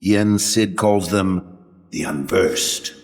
Yen Sid calls them the Unversed.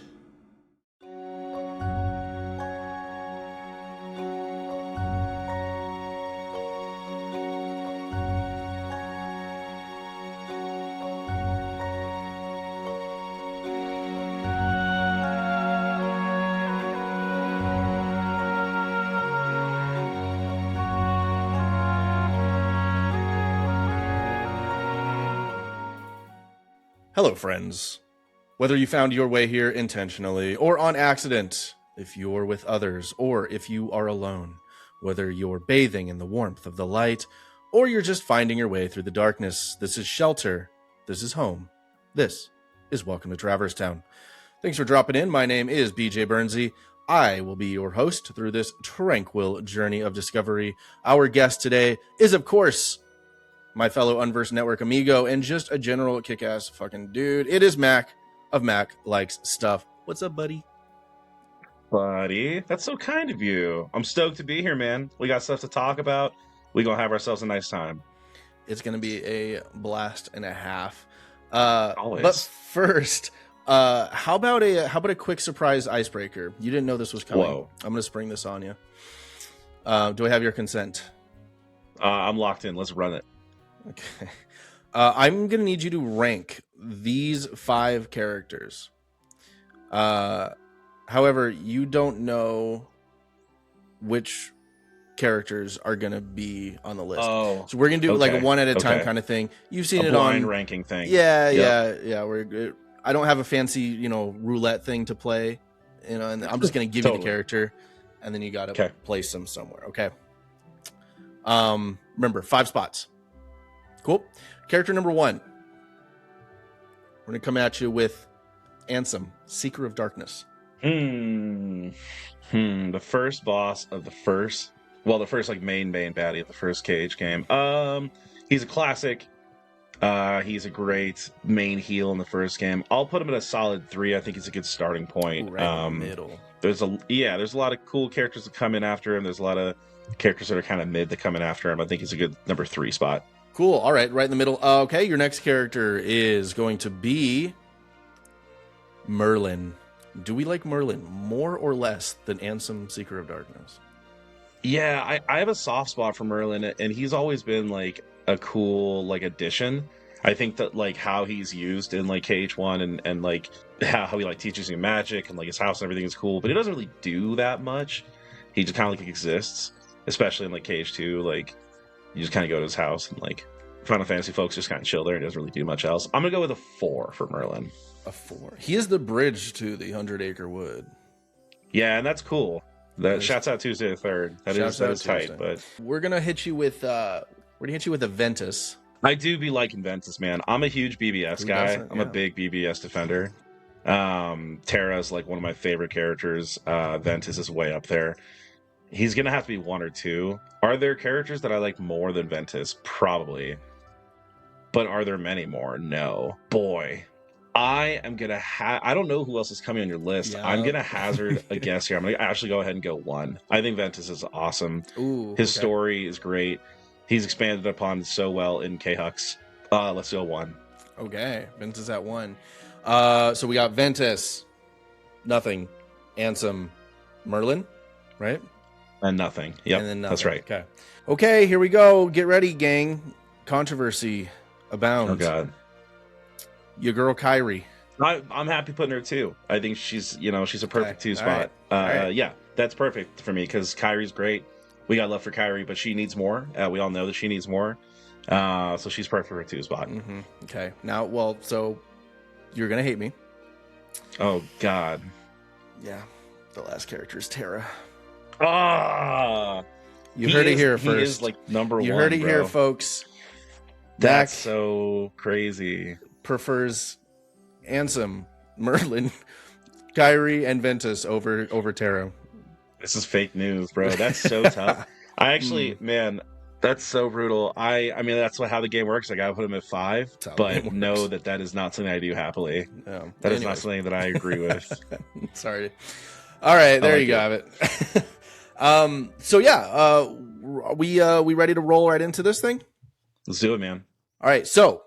Hello, friends. Whether you found your way here intentionally or on accident, if you're with others or if you are alone, whether you're bathing in the warmth of the light or you're just finding your way through the darkness, this is shelter. This is home. This is Welcome to Traverse Town. Thanks for dropping in. My name is BJ Bernsey. I will be your host through this tranquil journey of discovery. Our guest today is, of course, my fellow Unversed Network amigo, and just a general kick-ass fucking dude. It is Mac of Mac Likes Stuff. What's up, buddy? Buddy, that's so kind of you. I'm stoked to be here, man. We got stuff to talk about. We're going to have ourselves a nice time. It's going to be a blast and a half. Always. But first, how about a quick surprise icebreaker? You didn't know this was coming. Whoa. I'm going to spring this on you. Do I have your consent? I'm locked in. Let's run it. Okay. I'm going to need you to rank these 5 characters. However, you don't know which characters are going to be on the list. Oh, so we're going to do like a one at a time kind of thing. You've seen it on ranking thing. Yeah. I don't have a fancy, roulette thing to play, and I'm just going to give you the character, and then you got to place them somewhere. Okay. Remember, 5 spots. Cool. Character number 1. We're going to come at you with Ansem, Seeker of Darkness. The first boss of the first main baddie of the first Cage game. He's a classic. He's a great main heel in the first game. I'll put him at a solid 3. I think he's a good starting point. Ooh, right in the middle. There's a lot of cool characters that come in after him. There's a lot of characters that are kind of mid that come in after him. I think he's a good number 3 spot. Cool. All right. Right in the middle. Okay. Your next character is going to be Merlin. Do we like Merlin more or less than Ansem, Seeker of Darkness? Yeah, I have a soft spot for Merlin, and he's always been like a cool like addition. I think that like how he's used in like KH1 and like how he like teaches you magic and like his house and everything is cool, but he doesn't really do that much. He just kind of like exists, especially in like KH2. Like you just kind of go to his house and like Final Fantasy folks just kind of chill there. He doesn't really do much else. I'm gonna go with a 4 for Merlin. A 4. He is the bridge to the 100-acre wood. Yeah, and that's cool. That shouts out Tuesday the 3rd. That is tight. But we're gonna hit you with a Ventus. I do be liking Ventus, man. I'm a huge BBS guy. I'm a big BBS defender. Terra's like one of my favorite characters. Ventus is way up there. He's gonna have to be 1 or 2. Are there characters that I like more than Ventus? Probably. But are there many more? No. Boy. I am gonna I don't know who else is coming on your list. Yeah. I'm gonna hazard a guess here. I'm gonna actually go ahead and go 1. I think Ventus is awesome. Ooh, his story is great. He's expanded upon so well in K-Hux. Let's go 1. Okay, Ventus at 1. So we got Ventus, nothing, Ansem, Merlin, right? And nothing. Yep, and then nothing. That's right. Okay, here we go. Get ready, gang. Controversy abounds. Oh God. Your girl Kairi. I'm happy putting her 2. I think she's a perfect 2 spot. Right. Yeah, that's perfect for me because Kairi's great. We got love for Kairi, but she needs more. We all know that she needs more. So she's perfect for a 2 spot. Mm-hmm. Okay. Now, so you're gonna hate me. Oh God. Yeah. The last character is Terra. You heard it here first. He is like number 1. You heard it here, folks. That's so crazy. Prefers Ansem, Merlin, Kairi, and Ventus over Terra. This is fake news, bro. That's so tough. I actually, man, that's so brutal. I mean, that's how the game works. I gotta put him at 5, but know that is not something I do happily. No. That is not something that I agree with. Sorry. All right, there you have it. So yeah, we ready to roll right into this thing? Let's do it, man. All right, so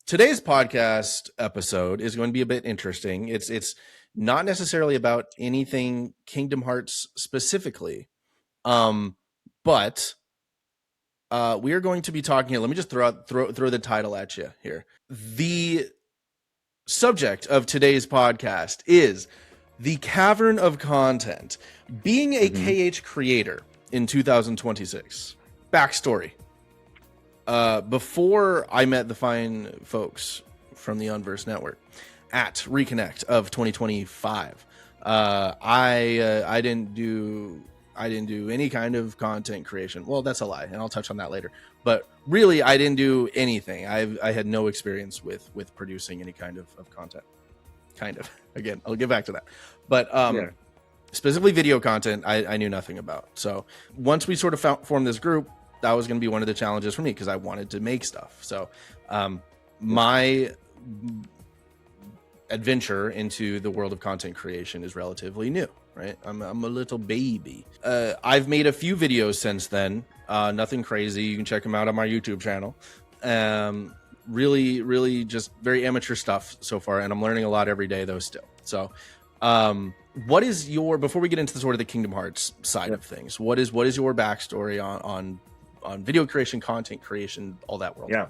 Today's podcast episode is going to be a bit interesting. It's not necessarily about anything Kingdom Hearts specifically, but we are going to be talking here. Let me just throw the title at you here. The subject of today's podcast is the Cavern of Content. Being a KH creator in 2026. Backstory. Before I met the fine folks from the Unverse Network at Reconnect of 2025, I didn't do any kind of content creation. Well, that's a lie, and I'll touch on that later. But really, I didn't do anything. I had no experience with producing any kind of content. Kind of. Again, I'll get back to that. But specifically video content, I knew nothing about. So once we sort of formed this group, that was going to be one of the challenges for me because I wanted to make stuff. So my adventure into the world of content creation is relatively new, right? I'm a little baby. I've made a few videos since then. Nothing crazy. You can check them out on my YouTube channel. Really just very amateur stuff so far. And I'm learning a lot every day though still. So what is your, before we get into the sort of the Kingdom Hearts side of things, what is your backstory on video creation, content creation, all that world? Yeah.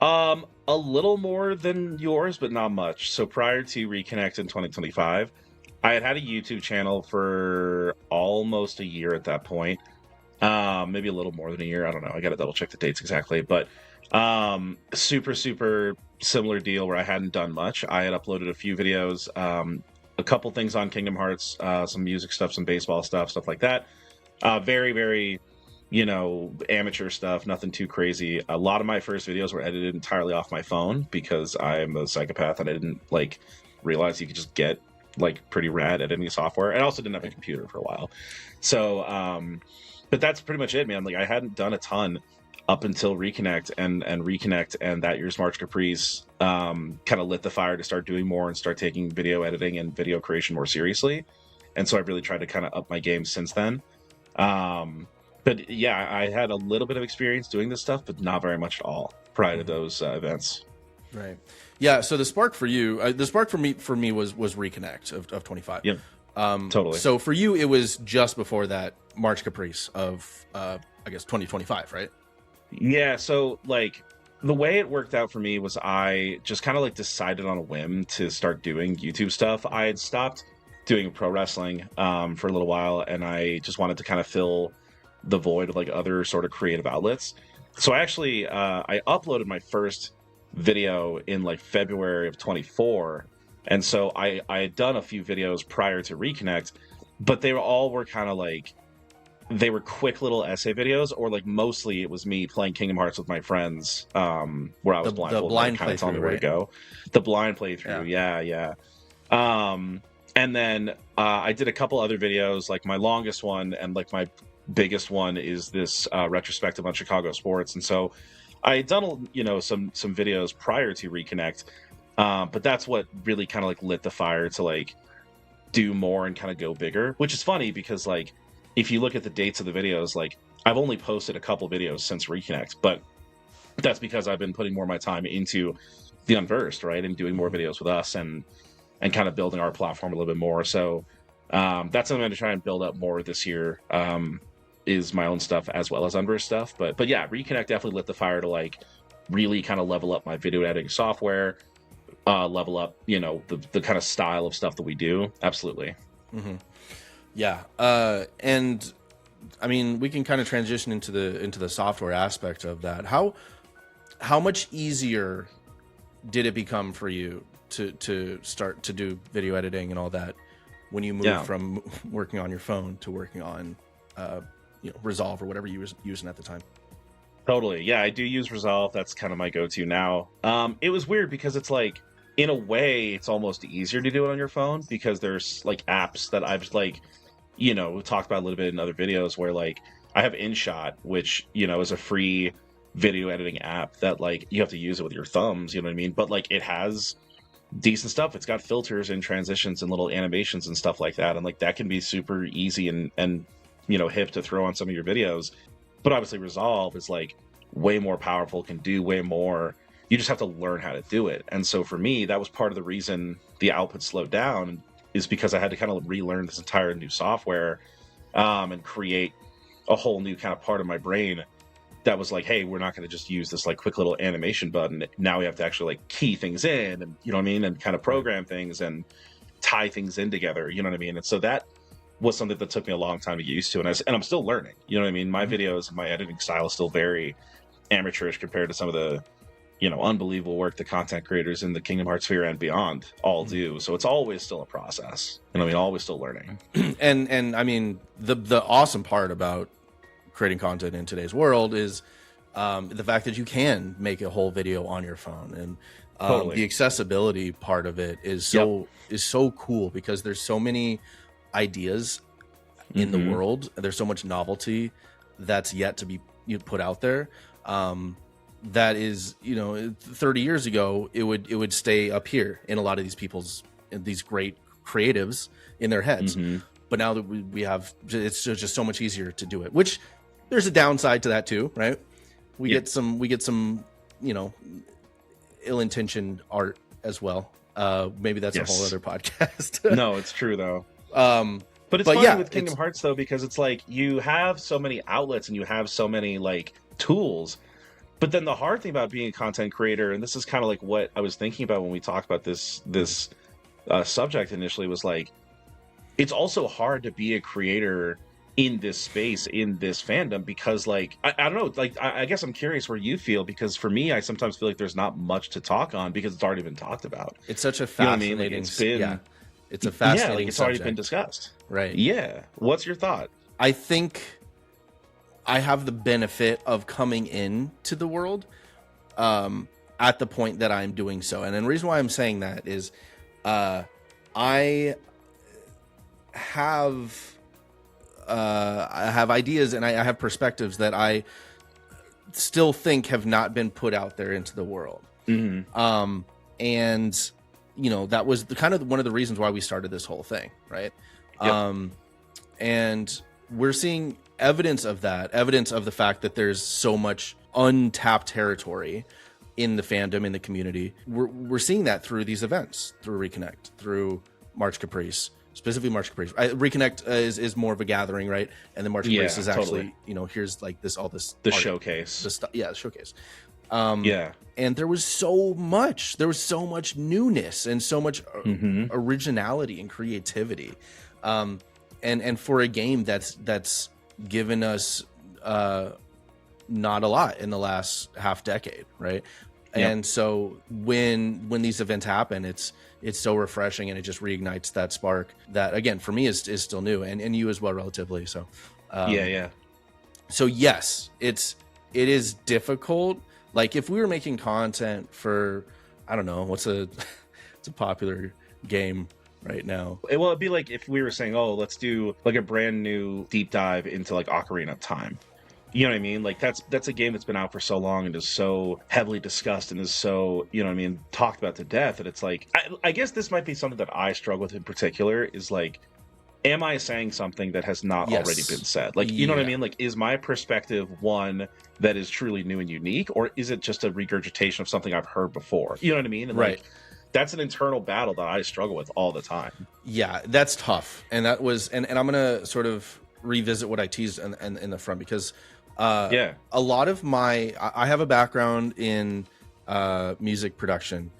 A little more than yours, but not much. So prior to Reconnect in 2025, I had a YouTube channel for almost a year at that point. Maybe a little more than a year. I don't know. I got to double check the dates exactly. But super similar deal where I hadn't done much. I had uploaded a few videos, a couple things on Kingdom Hearts, some music stuff, some baseball stuff like that. Very amateur stuff, nothing too crazy. A lot of my first videos were edited entirely off my phone because I'm a psychopath and I didn't realize you could just get pretty rad editing software. I also didn't have a computer for a while. So, but that's pretty much it, man. I hadn't done a ton up until Reconnect and Reconnect and that year's March Caprice kind of lit the fire to start doing more and start taking video editing and video creation more seriously. And so I really tried to kind of up my game since then. But yeah, I had a little bit of experience doing this stuff, but not very much at all prior to those events. Right. Yeah. So the spark for you, the spark for me was Reconnect of 25. Yeah. Totally. So for you, it was just before that March Caprice of, I guess 2025, right? Yeah. So the way it worked out for me was I just kind of decided on a whim to start doing YouTube stuff. I had stopped doing pro wrestling for a little while, and I just wanted to kind of fill the void of other sort of creative outlets. So I actually I uploaded my first video in February of 24, and so I had done a few videos prior to Reconnect, but they were kind of they were quick little essay videos, or mostly it was me playing Kingdom Hearts with my friends, where I was blindfolded, kind of telling me where to go. The blind playthrough, yeah. And then I did a couple other videos. My longest one and my biggest one is this retrospective on Chicago sports. And so I had done some videos prior to Reconnect, but that's what really kind of lit the fire to do more and kind of go bigger, which is funny because if you look at the dates of the videos, I've only posted a couple videos since Reconnect, but that's because I've been putting more of my time into the Unversed, right, and doing more videos with us and kind of building our platform a little bit more. So that's something I'm going to try and build up more this year, is my own stuff as well as Unversed stuff. But yeah, Reconnect definitely lit the fire to really kind of level up my video editing software, level up, the kind of style of stuff that we do. Absolutely. Mm-hmm. Yeah. And I mean, we can kind of transition into the software aspect of that. How much easier did it become for you to start to do video editing and all that when you moved from working on your phone to working on Resolve or whatever you were using at the time? Totally. Yeah, I do use Resolve. That's kind of my go-to now. It was weird because it's in a way, it's almost easier to do it on your phone because there's apps that I've talked about a little bit in other videos where I have InShot, which is a free video editing app that you have to use it with your thumbs, you know what I mean? But it has decent stuff. It's got filters and transitions and little animations and stuff like that, and that can be super easy and hip to throw on some of your videos. But obviously Resolve is way more powerful, can do way more, You just have to learn how to do it. And so for me, that was part of the reason the output slowed down, is because I had to kind of relearn this entire new software, and create a whole new kind of part of my brain that was like, hey, we're not going to just use this like quick little animation button. Now we have to actually like key things in, and you know what I mean, and kind of program things and tie things in together, you know what I mean? And so that was something that took me a long time to get used to, and I'm still learning, you know what I mean? My videos and my editing style is still very amateurish compared to some of the, you know, unbelievable work the content creators in the Kingdom Hearts sphere and beyond all do. So it's always still a process, you know what I mean? Always still learning. And I mean, the awesome part about creating content in today's world is the fact that you can make a whole video on your phone, and Totally. the accessibility part of it is so cool, because there's so many ideas in the world. There's so much novelty that's yet to be put out there. That is, you know, 30 years ago, it would stay up here in a lot of these people's, these great creatives in their heads. But now that we have, it's just so much easier to do it, which there's a downside to that too, right? We get some, you know, ill-intentioned art as well. Maybe that's a whole other podcast. No, it's true though. But it's funny with Kingdom Hearts though, because it's like you have so many outlets and you have so many like tools. But then the hard thing about being a content creator, and this is kind of like what I was thinking about when we talked about this subject initially, was like, it's also hard to be a creator in this space, in this fandom, because like, I don't know, like, I guess I'm curious where you feel, because for me, I sometimes feel like there's not much to talk on because it's already been talked about. It's such a fascinating, you know what I mean? Like, it's been, it's a fascinating like it's subject. already been discussed. Right. Yeah. What's your thought? I think I have the benefit of coming into the world at the point that I'm doing so. And the reason why I'm saying that is I have ideas and I have perspectives that I still think have not been put out there into the world. And, you know, that was kind of one of the reasons why we started this whole thing, right? And we're seeing evidence of that, evidence of the fact that there's so much untapped territory in the fandom, in the community. We're seeing that through these events, through Reconnect, through March Caprice, specifically March Caprice. Reconnect is more of a gathering, right? And then March Caprice is actually, you know, here's like this, all this, the art, showcase, the showcase. And there was so much newness and so much originality and creativity. And for a game that's given us not a lot in the last half decade, right? And so when these events happen, it's so refreshing, and it just reignites that spark that, again, for me is still new, and you as well, relatively. So so yes, it is difficult. Like if we were making content for, I don't know, it's a popular game right now. Well, it'd be like if we were saying, oh, let's do like a brand new deep dive into like Ocarina of Time. You know what I mean? Like that's a game that's been out for so long and is so heavily discussed and is so, you know what I mean, talked about to death. And it's like, I guess this might be something that I struggle with in particular, is like, am I saying something that has not already been said? Like, you know what I mean? Like, is my perspective one that is truly new and unique, or is it just a regurgitation of something I've heard before? You know what I mean? And like, that's an internal battle that I struggle with all the time. Yeah, that's tough. And that was, and I'm going to sort of revisit what I teased in the front, because a lot of I have a background in music production,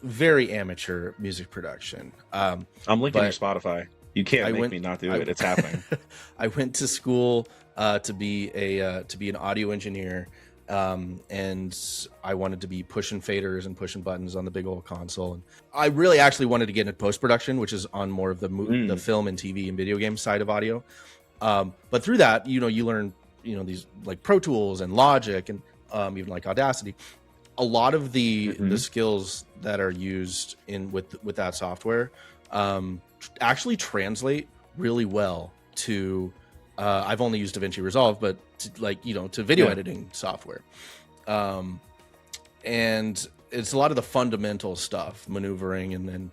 very amateur music production. I'm linking your Spotify. You can't make me not do it. It's happening. I went to school to be an audio engineer, and I wanted to be pushing faders and pushing buttons on the big old console. And I really actually wanted to get into post-production, which is on more of the film and TV and video game side of audio. But through that, you know, you learn, you know, these like Pro Tools and Logic and even like Audacity. A lot of the skills that are used with that software actually translate really well to I've only used DaVinci Resolve, but to video editing software. And it's a lot of the fundamental stuff, maneuvering and then,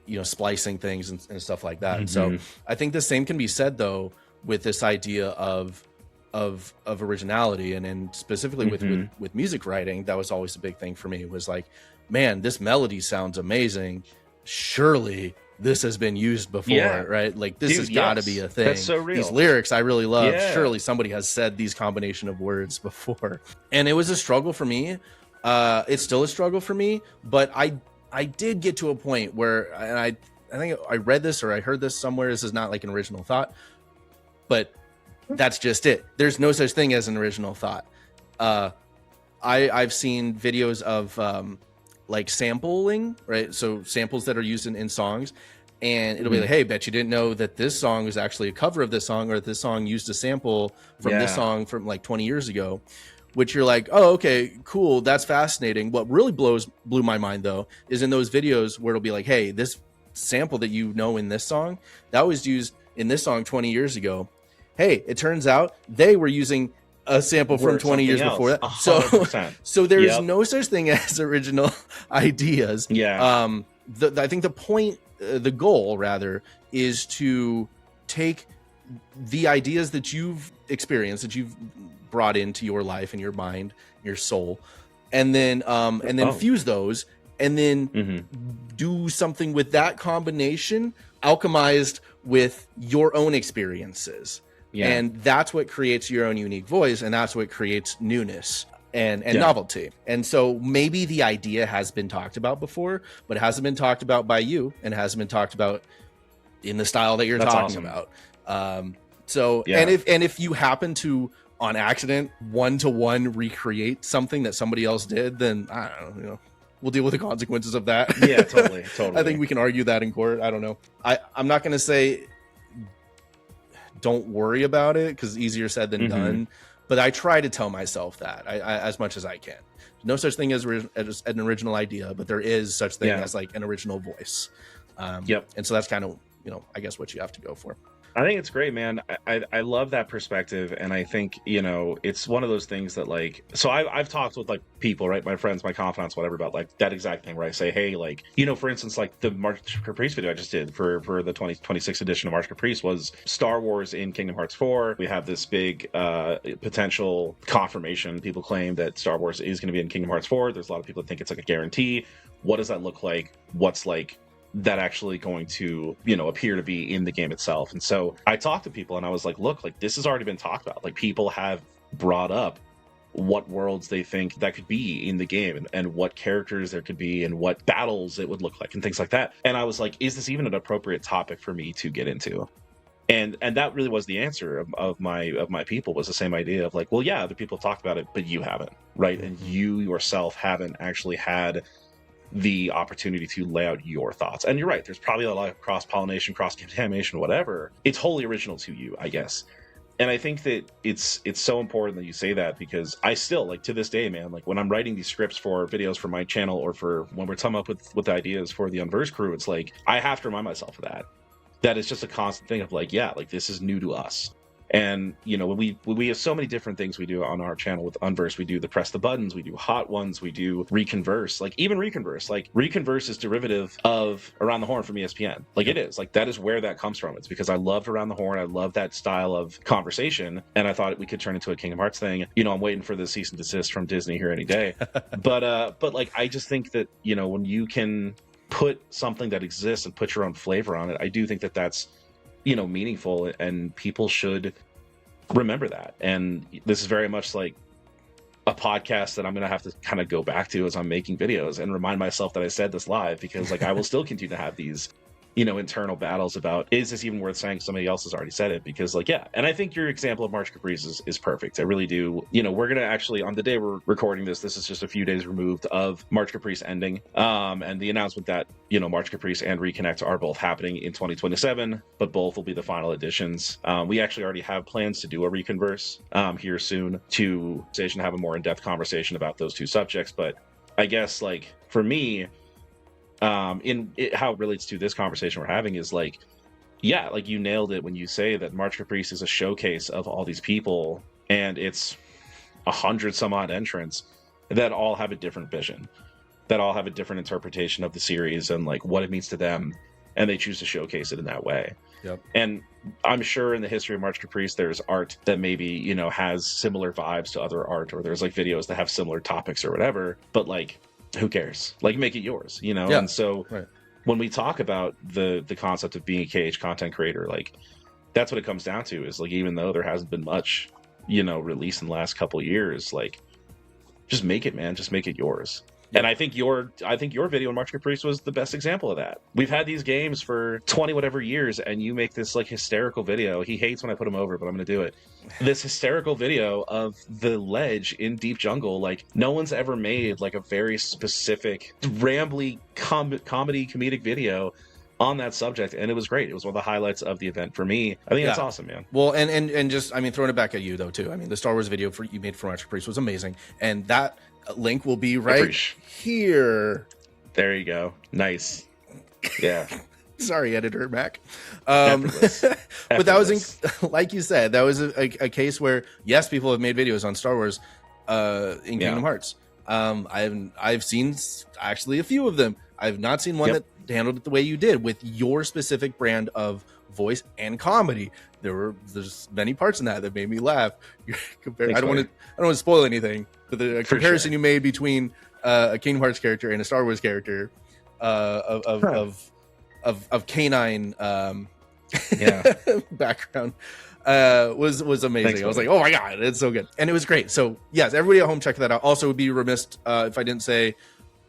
you know, splicing things and stuff like that. And so I think the same can be said though with this idea of of originality, and specifically with music writing, that was always a big thing for me. It was like, man, this melody sounds amazing. Surely this has been used before, right? Like this has got to be a thing. That's so real. These lyrics I really love. Surely somebody has said these combination of words before, and it was a struggle for me. It's still a struggle for me, but I did get to a point where, and I think I read this or I heard this somewhere. This is not like an original thought, but that's just it. There's no such thing as an original thought. I've seen videos of like sampling, right? So samples that are used in songs, and it'll be like, hey, bet you didn't know that this song was actually a cover of this song, or this song used a sample from this song from like 20 years ago, which you're like, oh, okay, cool. That's fascinating. What really blew my mind though, is in those videos where it'll be like, hey, this sample that you know in this song, that was used in this song 20 years ago. Hey, it turns out they were using a sample from 20 years before that. 100%. So there's no such thing as original ideas. Yeah. I think the point, the goal rather, is to take the ideas that you've experienced, that you've brought into your life and your mind, your soul, and then fuse those, and then do something with that combination, alchemized with your own experiences. Yeah. And that's what creates your own unique voice, and that's what creates newness and novelty. And so maybe the idea has been talked about before, but it hasn't been talked about by you, and it hasn't been talked about in the style that you're talking about. And if you happen to on accident 1-to-1 recreate something that somebody else did, then I don't know, we'll deal with the consequences of that. Yeah, totally. I think we can argue that in court. I don't know. I'm not going to say don't worry about it, because easier said than done. But I try to tell myself that I as much as I can. No such thing as an original idea, but there is such thing as like an original voice. And so that's kind of, I guess what you have to go for. I think it's great, man. I love that perspective. And I think, it's one of those things that like, so I've talked with like people, right? My friends, my confidants, whatever, about like that exact thing where I say, hey, like, for instance, like the March Caprice video I just did for the 2026 edition of March Caprice was Star Wars in Kingdom Hearts 4. We have this big potential confirmation. People claim that Star Wars is going to be in Kingdom Hearts 4. There's a lot of people that think it's like a guarantee. What does that look like? What's like that actually going to, appear to be in the game itself? And so I talked to people and I was like, look, like this has already been talked about. Like people have brought up what worlds they think that could be in the game, and what characters there could be, and what battles it would look like, and things like that. And I was like, is this even an appropriate topic for me to get into? And that really was the answer of my people, was the same idea of like, well, yeah, other people have talked about it, but you haven't, right? And you yourself haven't actually had the opportunity to lay out your thoughts. And you're right, there's probably a lot of cross-pollination, cross-contamination, whatever. It's wholly original to you, I guess. And I think that it's so important that you say that, because I still, like, to this day, man, like when I'm writing these scripts for videos for my channel, or for when we're coming up with ideas for the Unverse crew, it's like I have to remind myself of that it's just a constant thing of like, yeah, like this is new to us. And when we have so many different things we do on our channel with Unverse. We do the press the buttons, we do hot ones, we do reconverse. Like even reconverse, like reconverse is derivative of Around the Horn from ESPN. Like it is, like that is where that comes from. It's because I loved Around the Horn, I love that style of conversation, and I thought we could turn into a Kingdom Hearts thing. I'm waiting for the cease and desist from Disney here any day. but like I just think that when you can put something that exists and put your own flavor on it, I do think that that's meaningful, and people should remember that. And this is very much like a podcast that I'm going to have to kind of go back to as I'm making videos and remind myself that I said this live, because like I will still continue to have these internal battles about, is this even worth saying? Somebody else has already said it. Because like, yeah. And I think your example of March Caprice is perfect. I really do. We're going to actually, on the day we're recording this is just a few days removed of March Caprice ending. And the announcement that, March Caprice and Reconnect are both happening in 2027, but both will be the final editions. We actually already have plans to do a Reconverse here soon to have a more in-depth conversation about those two subjects. But I guess like for me, how it relates to this conversation we're having is like, yeah, like you nailed it when you say that March Caprice is a showcase of all these people, and it's 100 some odd entrants that all have a different vision, that all have a different interpretation of the series and like what it means to them. and they choose to showcase it in that way. Yep. And I'm sure in the history of March Caprice, there's art that maybe, you know, has similar vibes to other art, or there's like videos that have similar topics or whatever, but like, who cares? Like, make it yours, you know? Yeah. And so Right. when we talk about the concept of being a KH content creator, like, that's what it comes down to, is like, even though there hasn't been much, you know, released in the last couple of years, like, just make it, man. Just make it yours. Yeah. And I think your video in March Caprice was the best example of that. We've had these games for 20 whatever years, and you make this like hysterical video. He hates when I put him over, but I'm going to do it. This hysterical video of the ledge in Deep Jungle. Like, no one's ever made like a very specific, rambly comedic video on that subject, and it was great. It was one of the highlights of the event for me. I think that's awesome, man. Well, and just, I mean, throwing it back at you though too. I mean, the Star Wars video you made for March Caprice was amazing, and that link will be right here. There you go. Nice. Yeah. Sorry, editor Mac. But that was like you said, that was a case where, yes, people have made videos on Star Wars in Kingdom Hearts. I've seen actually a few of them. I've not seen one that handled it the way you did, with your specific brand of voice and comedy. There's many parts in that made me laugh. I don't want to spoil anything, but the comparison you made between a Kingdom Hearts character and a Star Wars character of canine background was amazing. Thanks, I was like, oh my god, it's so good, and it was great. So yes, everybody at home, check that out. Also, would be remiss if I didn't say,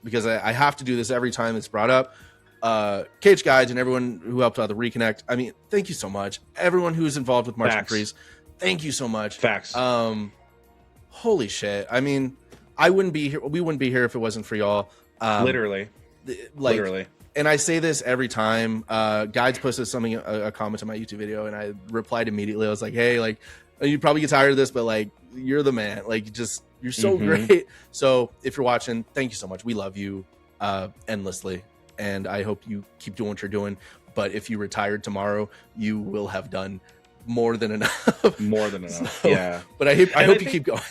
because I have to do this every time it's brought up, KH Guides and everyone who helped out the Reconnect. I mean, thank you so much. Everyone who's involved with March Caprice, thank you so much. Facts. Holy shit. I mean, I wouldn't be here. We wouldn't be here if it wasn't for y'all. Literally. And I say this every time. Guides posted something, a comment on my YouTube video, and I replied immediately. I was like, hey, like, you probably get tired of this, but like, you're the man. Like, just, you're so great. So if you're watching, thank you so much. We love you endlessly, and I hope you keep doing what you're doing. But if you retired tomorrow, you will have done more than enough. More than enough. So, yeah. But I hope you keep going.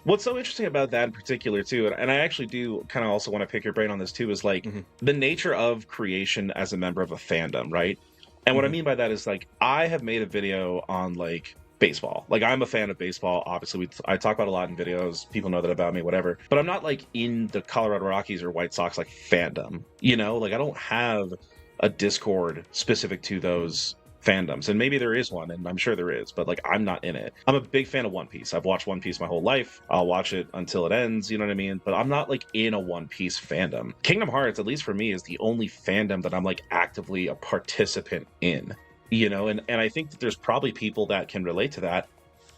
What's so interesting about that in particular too, and I actually do kind of also want to pick your brain on this too, is like the nature of creation as a member of a fandom, right? And what I mean by that is, like, I have made a video on like baseball. Like, I'm a fan of baseball. Obviously, I talk about a lot in videos. People know that about me, whatever. But I'm not like in the Colorado Rockies or White Sox like fandom. You know, like, I don't have a Discord specific to those fandoms, and maybe there is one, and I'm sure there is, but like, I'm not in it. I'm a big fan of One Piece. I've watched One Piece my whole life. I'll watch it until it ends, you know what I mean? But I'm not like in a One Piece fandom. Kingdom Hearts, at least for me, is the only fandom that I'm like actively a participant in, you know? And I think that there's probably people that can relate to that,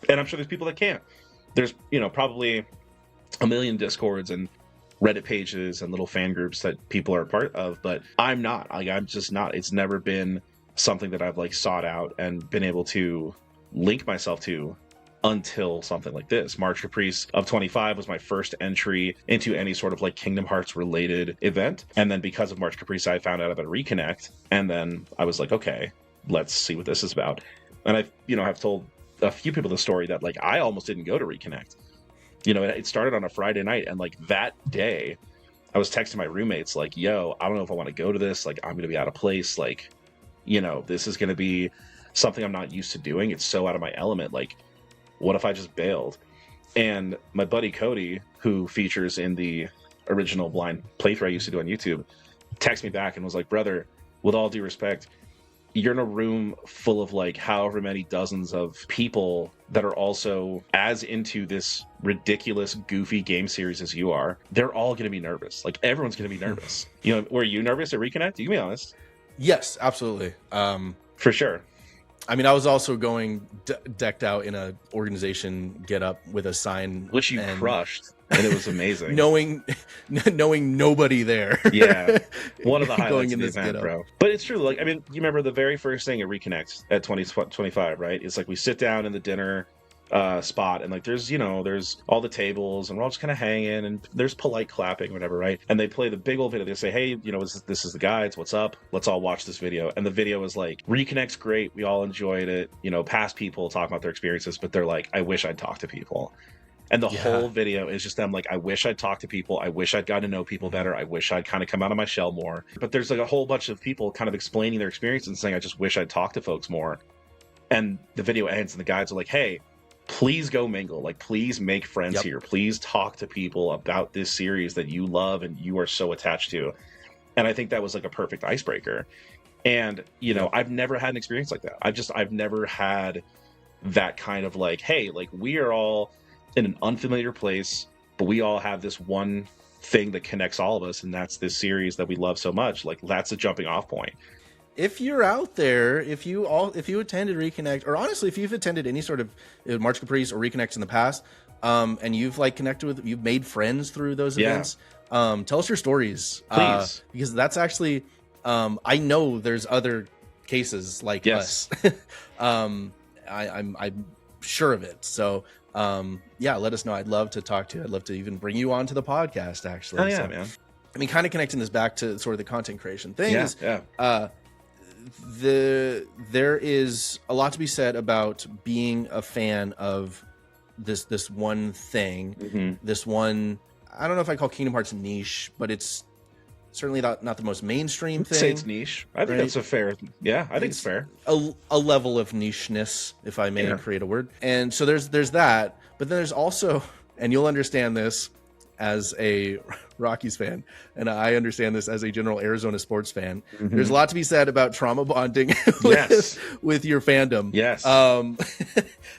and I'm sure there's people that can't. There's, you know, probably a million Discords and Reddit pages and little fan groups that people are a part of, but I'm not. Like, I'm just not. It's never been something that I've like sought out and been able to link myself to until something like this. March Caprice of 25 was my first entry into any sort of like Kingdom Hearts related event. And then because of March Caprice, I found out about Reconnect. And then I was like, okay, let's see what this is about. And I've told a few people the story that like, I almost didn't go to Reconnect. You know, it started on a Friday night, and like that day I was texting my roommates like, yo, I don't know if I want to go to this. Like, I'm going to be out of place. Like, you know, this is going to be something I'm not used to doing. It's so out of my element. Like, what if I just bailed? And my buddy Cody, who features in the original blind playthrough I used to do on YouTube, texted me back and was like, brother, with all due respect, you're in a room full of like however many dozens of people that are also as into this ridiculous, goofy game series as you are. They're all going to be nervous. Like, everyone's going to be nervous. You know, were you nervous at Reconnect? You can be honest. Yes, absolutely. For sure. I mean, I was also going decked out in a organization get up with a sign, which you crushed, and it was amazing. knowing nobody there. Yeah, one of the highlights of the event, bro. But it's true. Like, I mean, you remember the very first thing at Reconnect at 2025, right? It's like we sit down in the dinner spot, and like there's all the tables, and we're all just kind of hanging, and there's polite clapping, whatever, right? And they play the big old video. They say, hey, you know, this is the guides, what's up, let's all watch this video. And the video is like, Reconnect's great, we all enjoyed it, you know, past people talking about their experiences, but they're like, I wish I'd talk to people. And the whole video is just them like, I wish I'd talked to people. I wish I'd gotten to know people better. I wish I'd kind of come out of my shell more. But there's like a whole bunch of people kind of explaining their experience and saying, I just wish I'd talked to folks more. And the video ends and the guides are like, hey, please go mingle. Like, please make friends here. Please talk to people about this series that you love and you are so attached to. And I think that was like a perfect icebreaker. And, you know, I've never had an experience like that. I've never had that kind of like, hey, like we are all in an unfamiliar place, but we all have this one thing that connects all of us, and that's this series that we love so much. Like, that's a jumping off point. If you're out there, if you attended Reconnect, or honestly, if you've attended any sort of March Caprice or Reconnects in the past, and you've like connected with, you've made friends through those events, tell us your stories, please, because that's actually, I know there's other cases like us. I'm sure of it. So, let us know. I'd love to talk to you. I'd love to even bring you onto the podcast, actually. Oh, yeah, man. I mean, kind of connecting this back to sort of the content creation thing is, there is a lot to be said about being a fan of this one thing, this one, I don't know if I call Kingdom Hearts niche, but it's certainly not the most mainstream thing. Say it's niche. I think that's a fair. Yeah, I think it's fair. A level of nicheness, if I may create a word. And so there's that, but then there's also, and you'll understand this as a Rockies fan, and I understand this as a general Arizona sports fan. There's a lot to be said about trauma bonding with your fandom. Yes.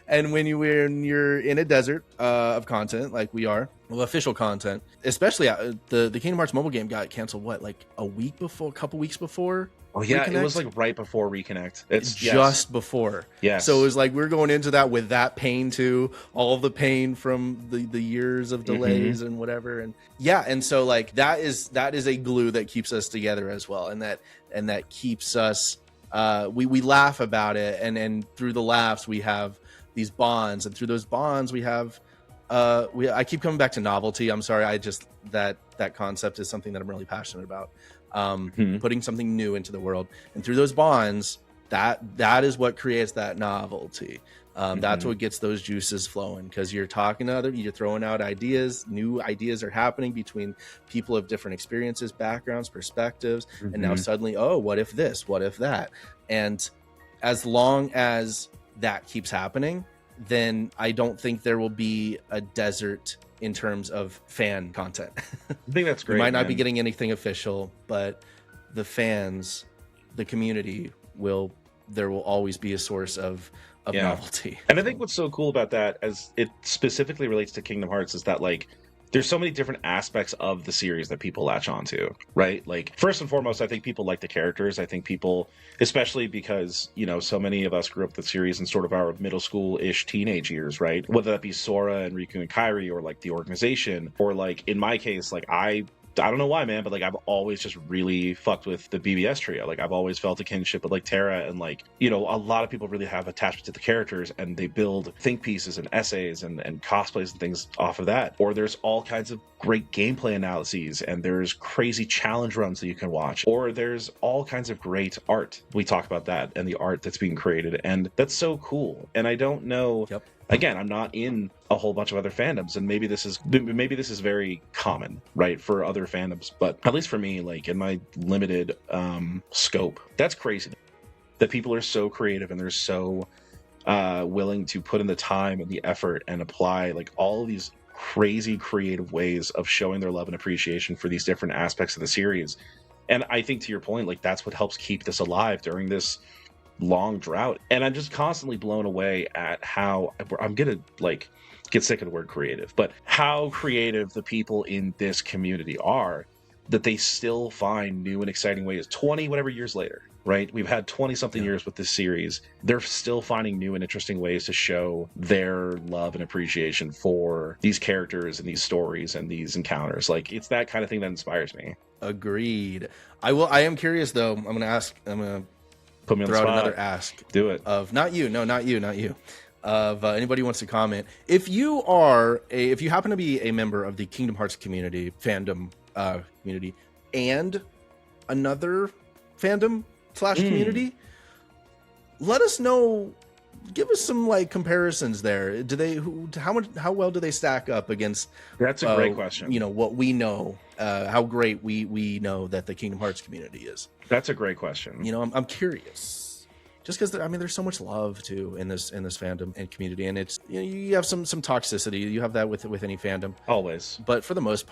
And when you're in a desert of content like we are, of official content, especially the Kingdom Hearts mobile game got canceled, like a couple weeks before? Oh yeah, Reconnect? It was like right before Reconnect. It's just before. Yes. So it was like we're going into that with that pain too, all the pain from the years of delays and whatever, and so like that is a glue that keeps us together as well, and that keeps us. We laugh about it, and through the laughs we have these bonds, and through those bonds we have. I keep coming back to novelty. I'm sorry. I just that concept is something that I'm really passionate about. Putting something new into the world, and through those bonds, that is what creates that novelty. That's what gets those juices flowing, because you're talking to you're throwing out ideas. New ideas are happening between people of different experiences, backgrounds, perspectives, and now suddenly, oh, what if this? What if that? And as long as that keeps happening, then I don't think there will be a desert in terms of fan content. I think that's great. We might not be getting anything official, but the fans, the community there will always be a source of novelty. And I think what's so cool about that, as it specifically relates to Kingdom Hearts, is that like there's so many different aspects of the series that people latch onto, right? Like, first and foremost, I think people like the characters. I think people, especially because, you know, so many of us grew up with the series in sort of our middle school-ish teenage years, right? Whether that be Sora and Riku and Kairi, or like the organization, or like in my case, like I don't know why, man, but like I've always just really fucked with the BBS trio. Like I've always felt a kinship with like Terra, and like, you know, a lot of people really have attachment to the characters, and they build think pieces and essays and cosplays and things off of that. Or there's all kinds of great gameplay analyses, and there's crazy challenge runs that you can watch, or there's all kinds of great art. We talk about that and the art that's being created, and that's so cool. And I don't know. Again, I'm not in a whole bunch of other fandoms, and maybe this is very common, right, for other fandoms. But at least for me, like in my limited scope, that's crazy that people are so creative and they're so willing to put in the time and the effort and apply like all of these crazy creative ways of showing their love and appreciation for these different aspects of the series. And I think, to your point, like that's what helps keep this alive during this long drought. And I'm just constantly blown away at how I'm gonna like get sick of the word creative, but how creative the people in this community are, that they still find new and exciting ways 20 whatever years later, right? We've had 20 something years with this series. They're still finding new and interesting ways to show their love and appreciation for these characters and these stories and these encounters. Like, it's that kind of thing that inspires me. Agreed. I am curious though. I'm gonna Put me on throw the out spot. another ask. Do it. Of not you, of anybody who wants to comment. If you happen to be a member of the Kingdom Hearts community, fandom community, and another fandom / community, let us know give us some like comparisons there. Do they how well do they stack up against? That's a great question. You know what we know, how great we know that the Kingdom Hearts community is. That's a great question. You know, I'm curious, just because I mean, there's so much love too in this fandom and community, and it's, you know, you have some toxicity. You have that with any fandom always, but for the most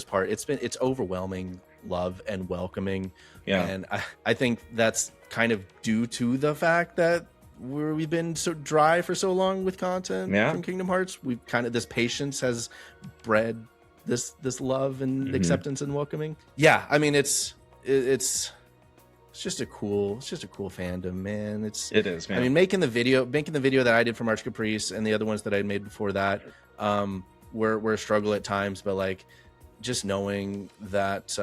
part, it's overwhelming love and welcoming. Yeah, and I think that's kind of due to the fact that we've been so dry for so long with content from Kingdom Hearts. We've kind of, this patience has bred this love and acceptance and welcoming. Yeah, I mean, it's just a cool fandom, man. It is, man. I mean, making the video that I did for March Caprice and the other ones that I had made before that were a struggle at times, but like just knowing that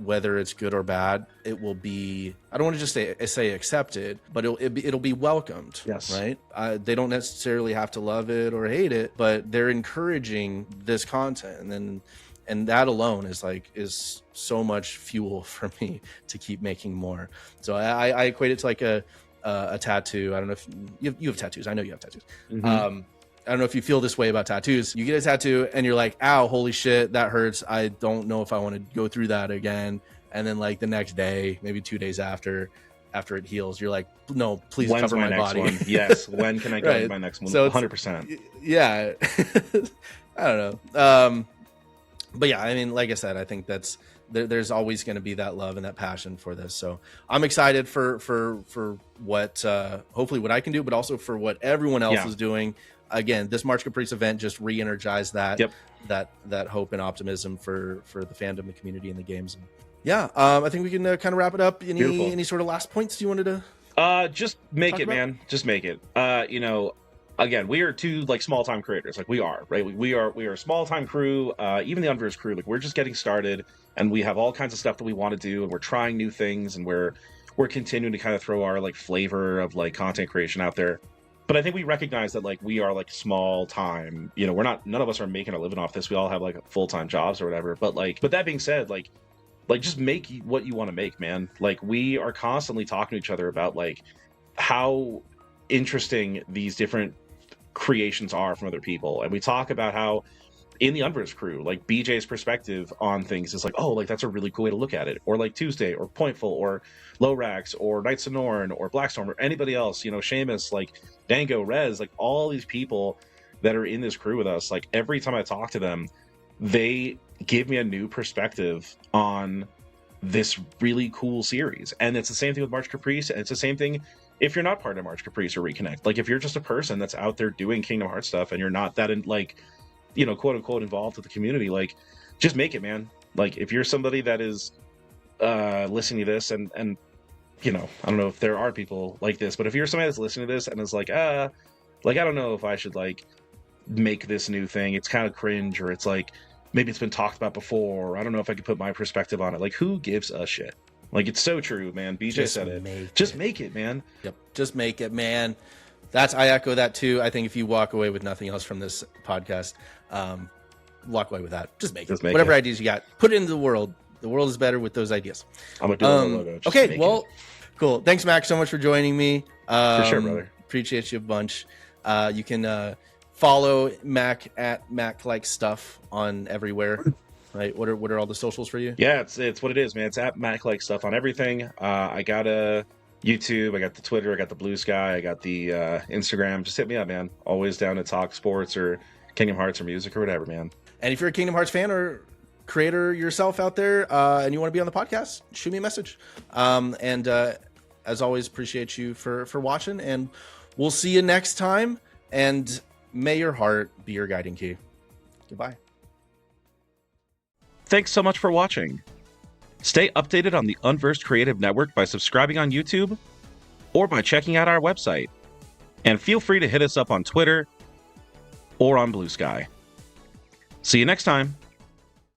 whether it's good or bad, it will be, I don't want to just say accepted, but it'll be welcomed. Yes. Right. They don't necessarily have to love it or hate it, but they're encouraging this content, and that alone is so much fuel for me to keep making more. So I equate it to like a tattoo. I don't know if you have tattoos. I know you have tattoos. I don't know if you feel this way about tattoos. You get a tattoo and you're like, ow, holy shit, that hurts. I don't know if I want to go through that again. And then like the next day, maybe 2 days after it heals, you're like, no, please cover my body. One? Yes. When can I go to my next one? So 100%. Yeah. I don't know. But yeah, I mean, like I said, I think there's always going to be that love and that passion for this. So I'm excited for what, hopefully what I can do, but also for what everyone else is doing. Again, this March Caprice event just re-energized that hope and optimism for the fandom, the community, and the games. And yeah, I think we can kind of wrap it up. Any sort of last points you wanted to? Just make it, man. Just make it. You know, again, we are two like small time creators. Like we are, right? We are a small time crew. Even the Unverse crew. Like we're just getting started, and we have all kinds of stuff that we want to do, and we're trying new things, and we're continuing to kind of throw our like flavor of like content creation out there. But I think we recognize that like we are like small time, you know, none of us are making a living off this. We all have like full-time jobs or whatever. But that being said, like just make what you want to make, man. Like we are constantly talking to each other about like how interesting these different creations are from other people. And we talk about how in the Unverse crew, like BJ's perspective on things is like, oh, like that's a really cool way to look at it. Or like Tuesday or Pointful or Lorax or Knights of Norn or Blackstorm or anybody else, you know, Seamus, like Dango, Rez, like all these people that are in this crew with us, like every time I talk to them, they give me a new perspective on this really cool series. And it's the same thing with March Caprice, and it's the same thing if you're not part of March Caprice or Reconnect. Like if you're just a person that's out there doing Kingdom Hearts stuff and you're not that in like, you know, quote unquote involved with the community, like just make it, man. Like if you're somebody that is listening to this and you know, I don't know if there are people like this, but if you're somebody that's listening to this and is like I don't know if I should like make this new thing, it's kind of cringe, or it's like maybe it's been talked about before, or I don't know if I could put my perspective on it. Like who gives a shit? Like it's so true, man. BJ just said it. Just make it, man. Yep. Just make it, man. I echo that too. I think if you walk away with nothing else from this podcast, walk away with that. Just make it. Whatever ideas you got, put it into the world. The world is better with those ideas. I'm gonna do a logo. Okay, well, cool. Thanks, Max, so much for joining me. For sure, brother. Appreciate you a bunch. You can follow Mac at Mac Like Stuff on everywhere. Right? What are all the socials for you? Yeah, it's what it is, man. It's at Mac Like Stuff on everything. I got a YouTube, I got the Twitter, I got the Blue Sky, I got the Instagram. Just hit me up, man. Always down to talk sports or Kingdom Hearts or music or whatever, man. And if you're a Kingdom Hearts fan or creator yourself out there and you want to be on the podcast, shoot me a message. And as always, appreciate you for watching, and we'll see you next time. And may your heart be your guiding key. Goodbye. Thanks so much for watching. Stay updated on the Unversed Creative Network by subscribing on YouTube or by checking out our website. And feel free to hit us up on Twitter or on Blue Sky. See you next time.